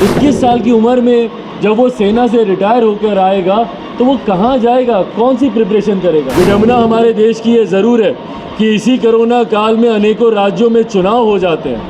21 साल की उम्र में जब वो सेना से रिटायर होकर आएगा तो वो कहाँ जाएगा, कौन सी प्रिपरेशन करेगा। विडंबना हमारे देश की ये ज़रूर है कि इसी कोरोना काल में अनेकों राज्यों में चुनाव हो जाते हैं,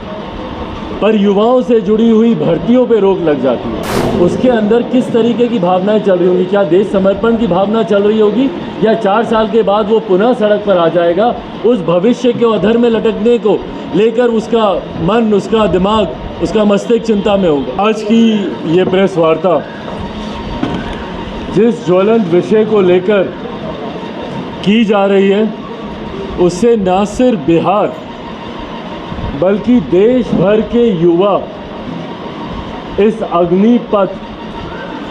पर युवाओं से जुड़ी हुई भर्तियों पे रोक लग जाती है। उसके अंदर किस तरीके की भावनाएं चल रही होंगी, क्या देश समर्पण की भावना चल रही होगी, या 4 साल के बाद वो पुनः सड़क पर आ जाएगा। उस भविष्य के अधर में लटकने को लेकर उसका मन, उसका दिमाग, उसका मस्तिष्क चिंता में होगा। आज की ये प्रेस वार्ता जिस ज्वलंत विषय को लेकर की जा रही है, उससे न सिर्फ बिहार बल्कि देश भर के युवा इस अग्निपथ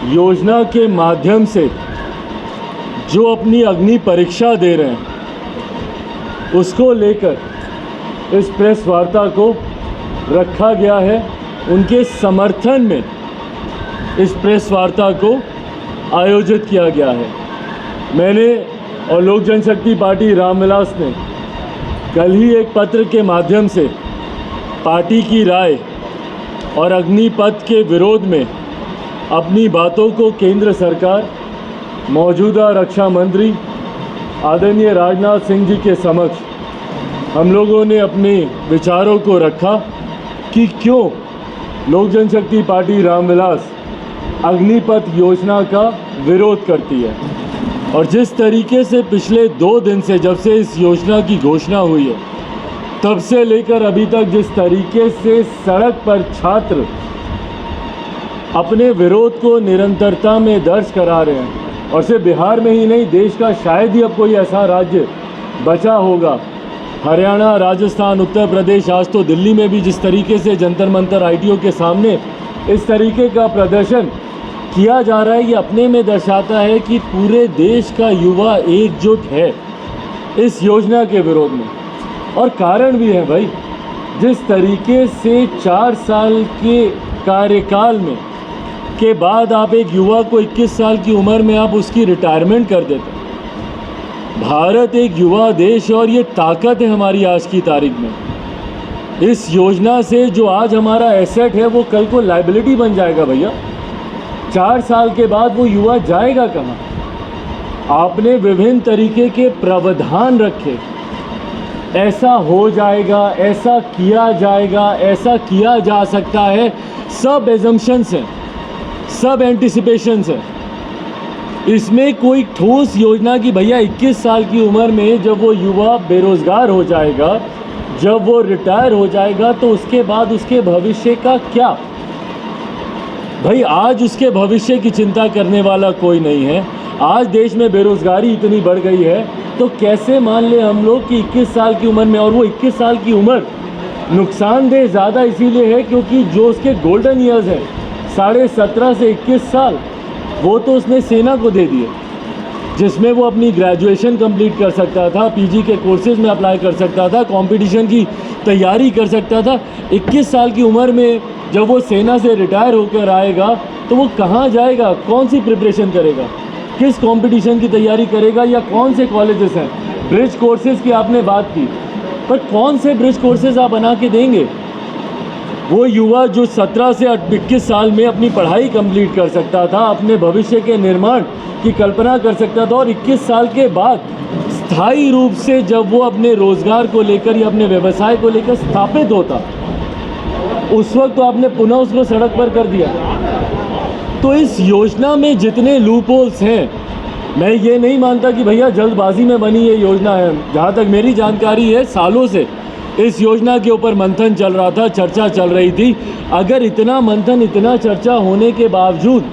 योजना के माध्यम से जो अपनी अग्नि परीक्षा दे रहे हैं, उसको लेकर इस प्रेस वार्ता को रखा गया है। उनके समर्थन में इस प्रेस वार्ता को आयोजित किया गया है। मैंने और लोक जनशक्ति पार्टी रामविलास ने कल ही एक पत्र के माध्यम से पार्टी की राय और अग्निपथ के विरोध में अपनी बातों को केंद्र सरकार, मौजूदा रक्षा मंत्री आदरणीय राजनाथ सिंह जी के समक्ष हम लोगों ने अपने विचारों को रखा कि क्यों लोक जनशक्ति पार्टी रामविलास अग्निपथ योजना का विरोध करती है। और जिस तरीके से पिछले 2 दिन से, जब से इस योजना की घोषणा हुई है, तब से लेकर अभी तक जिस तरीके से सड़क पर छात्र अपने विरोध को निरंतरता में दर्ज करा रहे हैं, और सिर्फ बिहार में ही नहीं, देश का शायद ही अब कोई ऐसा राज्य बचा होगा। हरियाणा, राजस्थान, उत्तर प्रदेश, आज तो दिल्ली में भी जिस तरीके से जंतर मंतर ITO के सामने इस तरीके का प्रदर्शन किया जा रहा है, ये अपने में दर्शाता है कि पूरे देश का युवा एकजुट है इस योजना के विरोध में। और कारण भी है भाई, जिस तरीके से 4 साल के कार्यकाल में के बाद आप एक युवा को 21 साल की उम्र में आप उसकी रिटायरमेंट कर देते हैं। भारत एक युवा देश और ये ताकत है हमारी आज की तारीख में। इस योजना से जो आज हमारा एसेट है वो कल को लायबिलिटी बन जाएगा भैया। 4 साल के बाद वो युवा जाएगा कहाँ। आपने विभिन्न तरीके के प्रावधान रखे, ऐसा हो जाएगा, ऐसा किया जाएगा, ऐसा किया जा सकता है, सब एजम्पशंस हैं, सब एंटिसिपेशंस हैं। इसमें कोई ठोस योजना की भैया 21 साल की उम्र में जब वो युवा बेरोज़गार हो जाएगा, जब वो रिटायर हो जाएगा, तो उसके बाद उसके भविष्य का क्या भाई। आज उसके भविष्य की चिंता करने वाला कोई नहीं है। आज देश में बेरोज़गारी इतनी बढ़ गई है, तो कैसे मान ले हम लोग कि 21 साल की उम्र में, और वो 21 साल की उम्र नुकसानदेह ज़्यादा इसीलिए है क्योंकि जो उसके गोल्डन ईयर्स हैं 17.5 से 21 साल, वो तो उसने सेना को दे दिए, जिसमें वो अपनी ग्रेजुएशन कंप्लीट कर सकता था, PG के कोर्सेज़ में अप्लाई कर सकता था, कंपटीशन की तैयारी कर सकता था। 21 साल की उम्र में जब वो सेना से रिटायर होकर आएगा तो वो कहाँ जाएगा, कौन सी प्रिपरेशन करेगा, किस कंपटीशन की तैयारी करेगा, या कौन से कॉलेजेस हैं। ब्रिज कोर्सेज़ की आपने बात की, पर कौन से ब्रिज कोर्सेज़ आप बना के देंगे। वो युवा जो 17 से 21 साल में अपनी पढ़ाई कंप्लीट कर सकता था, अपने भविष्य के निर्माण की कल्पना कर सकता था, और 21 साल के बाद स्थायी रूप से जब वो अपने रोज़गार को लेकर या अपने व्यवसाय को लेकर स्थापित होता, उस वक्त तो आपने पुनः उसको सड़क पर कर दिया। तो इस योजना में जितने लूपहोल्स हैं, मैं ये नहीं मानता कि भैया जल्दबाजी में बनी ये योजना है। जहाँ तक मेरी जानकारी है, सालों से इस योजना के ऊपर मंथन चल रहा था, चर्चा चल रही थी। अगर इतना मंथन, इतना चर्चा होने के बावजूद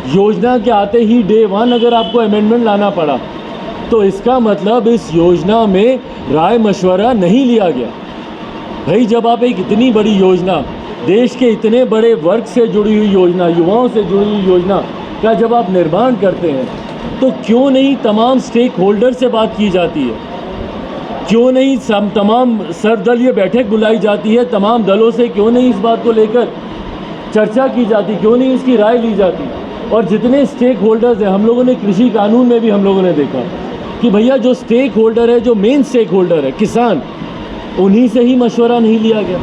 योजना के आते ही डे 1 अगर आपको अमेंडमेंट लाना पड़ा, तो इसका मतलब इस योजना में राय मशवरा नहीं लिया गया। भाई जब आप एक इतनी बड़ी योजना, देश के इतने बड़े वर्ग से जुड़ी हुई योजना, युवाओं से जुड़ी हुई योजना का जब आप निर्माण करते हैं, तो क्यों नहीं तमाम स्टेक होल्डर से बात की जाती है, क्यों नहीं तमाम सर्वदलीय बैठक बुलाई जाती है, तमाम दलों से क्यों नहीं इस बात को लेकर चर्चा की जाती, क्यों नहीं इसकी राय ली जाती। और जितने स्टेक होल्डर्स हैं, हम लोगों ने कृषि कानून में भी हम लोगों ने देखा कि भैया जो स्टेक होल्डर है, जो मेन स्टेक होल्डर है किसान, उन्हीं से ही मशवरा नहीं लिया गया।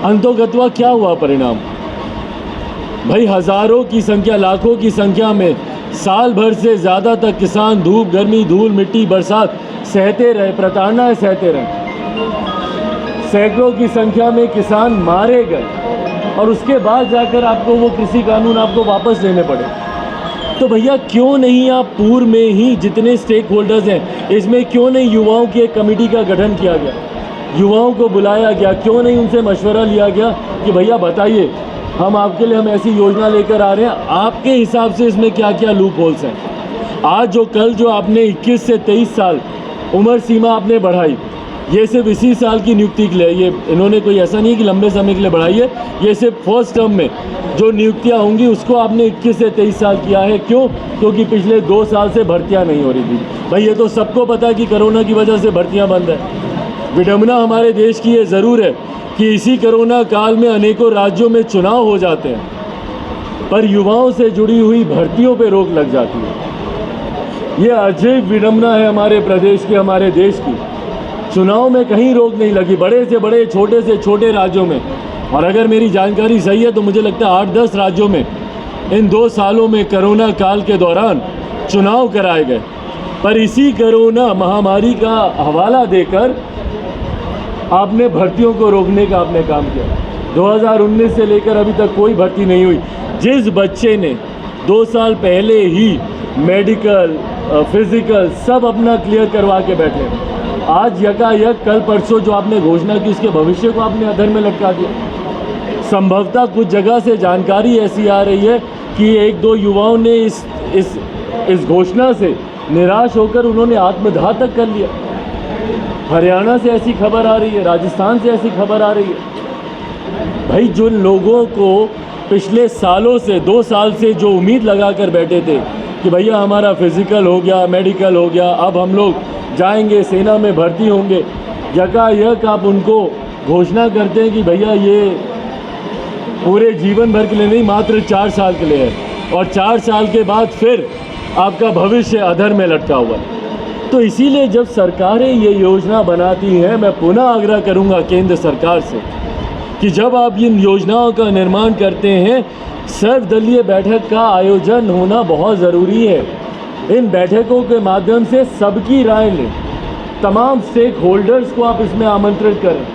अंतोगत्वा क्या हुआ परिणाम? भाई हज़ारों की संख्या, लाखों की संख्या में साल भर से ज़्यादा तक किसान धूप, गर्मी, धूल, मिट्टी, बरसात सहते रहे, प्रताड़नाएं सहते रहे। सैकड़ों की संख्या में किसान मारे गए और उसके बाद जाकर आपको वो कृषि कानून आपको वापस लेने पड़े। तो भैया क्यों नहीं आप पूर्व में ही जितने स्टेक होल्डर्स हैं, इसमें क्यों नहीं युवाओं की एक कमेटी का गठन किया गया, युवाओं को बुलाया गया, क्यों नहीं उनसे मशवरा लिया गया कि भैया बताइए हम आपके लिए हम ऐसी योजना लेकर आ रहे हैं, आपके हिसाब से इसमें क्या क्या लूप होल्स हैं। आज जो आपने 21 से 23 साल उम्र सीमा आपने बढ़ाई, ये सिर्फ इसी साल की नियुक्ति के लिए, ये इन्होंने कोई ऐसा नहीं कि लंबे समय के लिए बढ़ाई है, ये सिर्फ फर्स्ट टर्म में जो नियुक्तियां होंगी उसको आपने 21 से 23 साल किया है। क्यों? क्योंकि पिछले 2 साल से भर्तियां नहीं हो रही थी। भाई ये तो सबको पता है कि कोरोना की वजह से भर्तियां बंद है। विडंबना हमारे देश की ये ज़रूर है कि इसी कोरोना काल में अनेकों राज्यों में चुनाव हो जाते हैं, पर युवाओं से जुड़ी हुई भर्तियों पर रोक लग जाती है। ये अजीब विडंबना है हमारे प्रदेश की, हमारे देश की। चुनाव में कहीं रोक नहीं लगी, बड़े से बड़े, छोटे से छोटे राज्यों में, और अगर मेरी जानकारी सही है तो मुझे लगता है 8-10 राज्यों में इन 2 सालों में कोरोना काल के दौरान चुनाव कराए गए। पर इसी कोरोना महामारी का हवाला देकर आपने भर्तियों को रोकने का आपने काम किया। 2019 से लेकर अभी तक कोई भर्ती नहीं हुई। जिस बच्चे ने 2 साल पहले ही मेडिकल, फिजिकल सब अपना क्लियर करवा के बैठे, आज यकायक कल परसों जो आपने घोषणा की उसके भविष्य को आपने अधर में लटका दिया। संभवतः कुछ जगह से जानकारी ऐसी आ रही है कि 1-2 युवाओं ने इस घोषणा से निराश होकर उन्होंने आत्मदाह तक कर लिया। हरियाणा से ऐसी खबर आ रही है, राजस्थान से ऐसी खबर आ रही है। भाई जिन लोगों को पिछले सालों से 2 साल से जो उम्मीद लगा कर बैठे थे कि भैया हमारा फिजिकल हो गया, मेडिकल हो गया, अब हम लोग जाएंगे, सेना में भर्ती होंगे, यकायक आप उनको घोषणा करते हैं कि भैया ये पूरे जीवन भर के लिए नहीं, मात्र 4 साल के लिए है, और 4 साल के बाद फिर आपका भविष्य अधर में लटका हुआ है। तो इसीलिए जब सरकारें ये योजना बनाती हैं, मैं पुनः आग्रह करूंगा केंद्र सरकार से कि जब आप इन योजनाओं का निर्माण करते हैं, सर्वदलीय बैठक का आयोजन होना बहुत ज़रूरी है। इन बैठकों के माध्यम से सबकी राय लें, तमाम स्टेक होल्डर्स को आप इसमें आमंत्रित करें,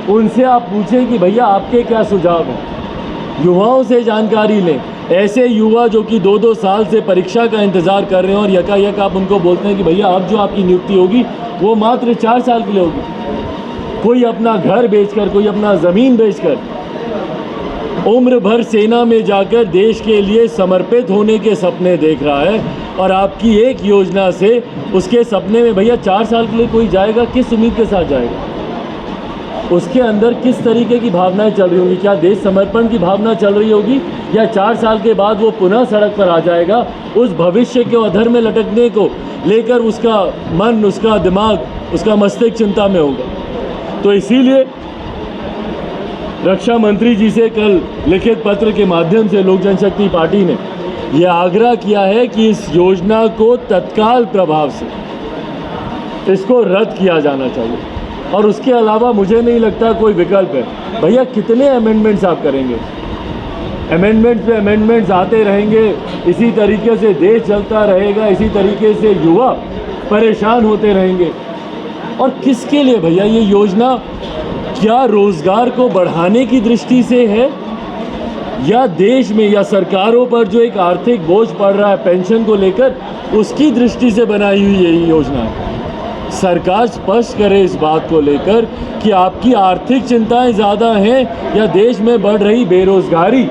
उनसे आप पूछें कि भैया आपके क्या सुझाव हैं। युवाओं से जानकारी लें, ऐसे युवा जो कि 2-2 साल से परीक्षा का इंतज़ार कर रहे हैं और यकायक आप उनको बोलते हैं कि भैया अब जो आपकी नियुक्ति होगी वो मात्र 4 साल के लिए होगी। कोई अपना घर बेचकर, कोई अपना ज़मीन बेचकर उम्र भर सेना में जाकर देश के लिए समर्पित होने के सपने देख रहा है, और आपकी एक योजना से उसके सपने में भैया 4 साल के लिए कोई जाएगा, किस उम्मीद के साथ जाएगा? उसके अंदर किस तरीके की भावनाएं चल रही होंगी? क्या देश समर्पण की भावना चल रही होगी, या 4 साल के बाद वो पुनः सड़क पर आ जाएगा? उस भविष्य के अधर में लटकने को लेकर उसका मन, उसका दिमाग, उसका मस्तिष्क चिंता में होगा। तो इसीलिए रक्षा मंत्री जी से कल लिखित पत्र के माध्यम से लोक जनशक्ति पार्टी ने यह आग्रह किया है कि इस योजना को तत्काल प्रभाव से इसको रद्द किया जाना चाहिए, और उसके अलावा मुझे नहीं लगता कोई विकल्प है। भैया कितने अमेंडमेंट्स आप करेंगे? अमेंडमेंट्स पे अमेंडमेंट्स आते रहेंगे, इसी तरीके से देश चलता रहेगा, इसी तरीके से युवा परेशान होते रहेंगे। और किसके लिए भैया ये योजना? क्या रोज़गार को बढ़ाने की दृष्टि से है, या देश में या सरकारों पर जो एक आर्थिक बोझ पड़ रहा है पेंशन को लेकर, उसकी दृष्टि से बनाई हुई यही योजना है? सरकार स्पष्ट करे इस बात को लेकर कि आपकी आर्थिक चिंताएं ज़्यादा हैं या देश में बढ़ रही बेरोज़गारी